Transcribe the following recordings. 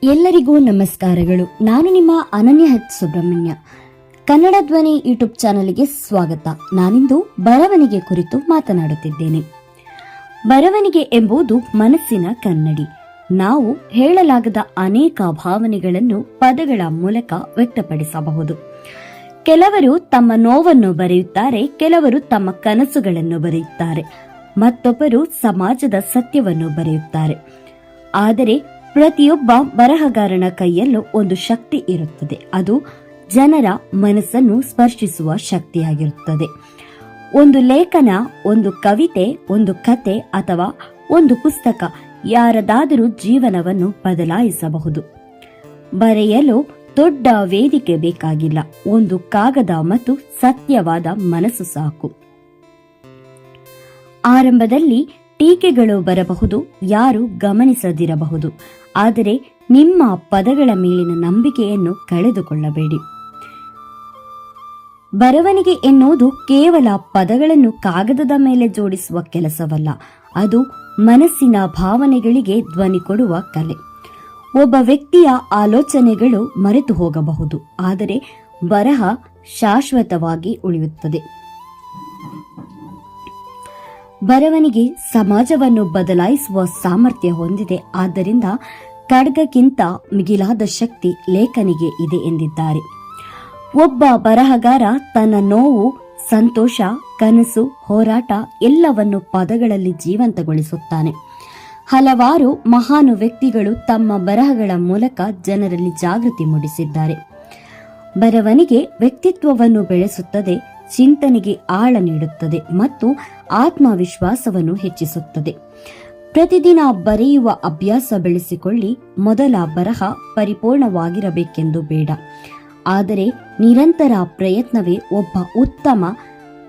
ಎಲ್ಲರಿಗೂ ನಮಸ್ಕಾರಗಳು. ನಾನು ನಿಮ್ಮ ಅನನ್ಯ ಹೆಚ್ ಸುಬ್ರಹ್ಮಣ್ಯ. ಕನ್ನಡ ಧ್ವನಿ ಯೂಟ್ಯೂಬ್ ಚಾನಲ್ಗೆ ಸ್ವಾಗತ. ನಾನಿಂದು ಬರವಣಿಗೆ ಕುರಿತು ಮಾತನಾಡುತ್ತಿದ್ದೇನೆ. ಬರವಣಿಗೆ ಎಂಬುದು ಮನಸ್ಸಿನ ಕನ್ನಡಿ. ನಾವು ಹೇಳಲಾಗದ ಅನೇಕ ಭಾವನೆಗಳನ್ನು ಪದಗಳ ಮೂಲಕ ವ್ಯಕ್ತಪಡಿಸಬಹುದು. ಕೆಲವರು ತಮ್ಮ ನೋವನ್ನು ಬರೆಯುತ್ತಾರೆ, ಕೆಲವರು ತಮ್ಮ ಕನಸುಗಳನ್ನು ಬರೆಯುತ್ತಾರೆ, ಮತ್ತೊಬ್ಬರು ಸಮಾಜದ ಸತ್ಯವನ್ನು ಬರೆಯುತ್ತಾರೆ. ಆದರೆ ಪ್ರತಿಯೊಬ್ಬ ಬರಹಗಾರನ ಕೈಯಲ್ಲೂ ಒಂದು ಶಕ್ತಿ ಇರುತ್ತದೆ. ಅದು ಜನರ ಮನಸ್ಸನ್ನು ಸ್ಪರ್ಶಿಸುವ ಶಕ್ತಿಯಾಗಿರುತ್ತದೆ. ಒಂದು ಲೇಖನ, ಒಂದು ಕವಿತೆ, ಒಂದು ಕತೆ ಅಥವಾ ಒಂದು ಪುಸ್ತಕ ಯಾರದಾದರೂ ಜೀವನವನ್ನು ಬದಲಾಯಿಸಬಹುದು. ಬರೆಯಲು ದೊಡ್ಡ ವೇದಿಕೆ ಬೇಕಾಗಿಲ್ಲ. ಒಂದು ಕಾಗದ ಮತ್ತು ಸತ್ಯವಾದ ಮನಸ್ಸು ಸಾಕು. ಆರಂಭದಲ್ಲಿ ಟೀಕೆಗಳು ಬರಬಹುದು, ಯಾರು ಗಮನಿಸದಿರಬಹುದು. ಆದರೆ ನಿಮ್ಮ ಪದಗಳ ಮೇಲಿನ ನಂಬಿಕೆಯನ್ನು ಕಳೆದುಕೊಳ್ಳಬೇಡಿ. ಬರವಣಿಗೆ ಎನ್ನುವುದು ಕೇವಲ ಪದಗಳನ್ನು ಕಾಗದದ ಮೇಲೆ ಜೋಡಿಸುವ ಕೆಲಸವಲ್ಲ. ಅದು ಮನಸ್ಸಿನ ಭಾವನೆಗಳಿಗೆ ಧ್ವನಿ ಕೊಡುವ ಕಲೆ. ಒಬ್ಬ ವ್ಯಕ್ತಿಯ ಆಲೋಚನೆಗಳು ಮರೆತು ಹೋಗಬಹುದು, ಆದರೆ ಬರಹ ಶಾಶ್ವತವಾಗಿ ಉಳಿಯುತ್ತದೆ. ಬರವಣಿಗೆ ಸಮಾಜವನ್ನು ಬದಲಾಯಿಸುವ ಸಾಮರ್ಥ್ಯ ಹೊಂದಿದೆ. ಆದ್ದರಿಂದ ಖಡ್ಗಕ್ಕಿಂತ ಮಿಗಿಲಾದ ಶಕ್ತಿ ಲೇಖನಿಗೆ ಇದೆ ಎಂದಿದ್ದಾರೆ. ಒಬ್ಬ ಬರಹಗಾರ ತನ್ನ ನೋವು, ಸಂತೋಷ, ಕನಸು, ಹೋರಾಟ ಎಲ್ಲವನ್ನು ಪದಗಳಲ್ಲಿ ಜೀವಂತಗೊಳಿಸುತ್ತಾನೆ. ಹಲವಾರು ಮಹಾನ್ ವ್ಯಕ್ತಿಗಳು ತಮ್ಮ ಬರಹಗಳ ಮೂಲಕ ಜನರಲ್ಲಿ ಜಾಗೃತಿ ಮೂಡಿಸಿದ್ದಾರೆ. ಬರವಣಿಗೆ ವ್ಯಕ್ತಿತ್ವವನ್ನು ಬೆಳೆಸುತ್ತದೆ, ಚಿಂತನೆಗೆ ಆಳ ನೀಡುತ್ತದೆ ಮತ್ತು ಆತ್ಮವಿಶ್ವಾಸವನ್ನು ಹೆಚ್ಚಿಸುತ್ತದೆ. ಪ್ರತಿದಿನ ಬರೆಯುವ ಅಭ್ಯಾಸ ಬೆಳೆಸಿಕೊಳ್ಳಿ. ಮೊದಲ ಬರಹ ಪರಿಪೂರ್ಣವಾಗಿರಬೇಕೆಂದು ಬೇಡ, ಆದರೆ ನಿರಂತರ ಪ್ರಯತ್ನವೇ ಒಬ್ಬ ಉತ್ತಮ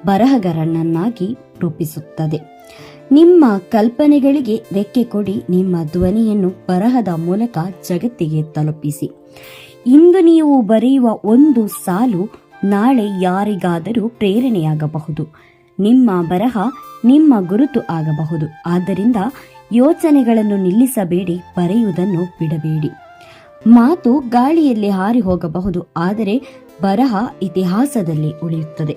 ಬರಹಗಾರನನ್ನಾಗಿ ರೂಪಿಸುತ್ತದೆ. ನಿಮ್ಮ ಕಲ್ಪನೆಗಳಿಗೆ ರೆಕ್ಕೆ ಕೊಡಿ. ನಿಮ್ಮ ಧ್ವನಿಯನ್ನು ಬರಹದ ಮೂಲಕ ಜಗತ್ತಿಗೆ ತಲುಪಿಸಿ. ಇಂದು ನೀವು ಬರೆಯುವ ಒಂದು ಸಾಲು ನಾಳೆ ಯಾರಿಗಾದರೂ ಪ್ರೇರಣೆಯಾಗಬಹುದು. ನಿಮ್ಮ ಬರಹ ನಿಮ್ಮ ಗುರುತು ಆಗಬಹುದು. ಆದ್ದರಿಂದ ಯೋಚನೆಗಳನ್ನು ನಿಲ್ಲಿಸಬೇಡಿ, ಬರೆಯುವುದನ್ನು ಬಿಡಬೇಡಿ. ಮಾತು ಗಾಳಿಯಲ್ಲಿ ಹಾರಿ ಹೋಗಬಹುದು, ಆದರೆ ಬರಹ ಇತಿಹಾಸದಲ್ಲಿ ಉಳಿಯುತ್ತದೆ.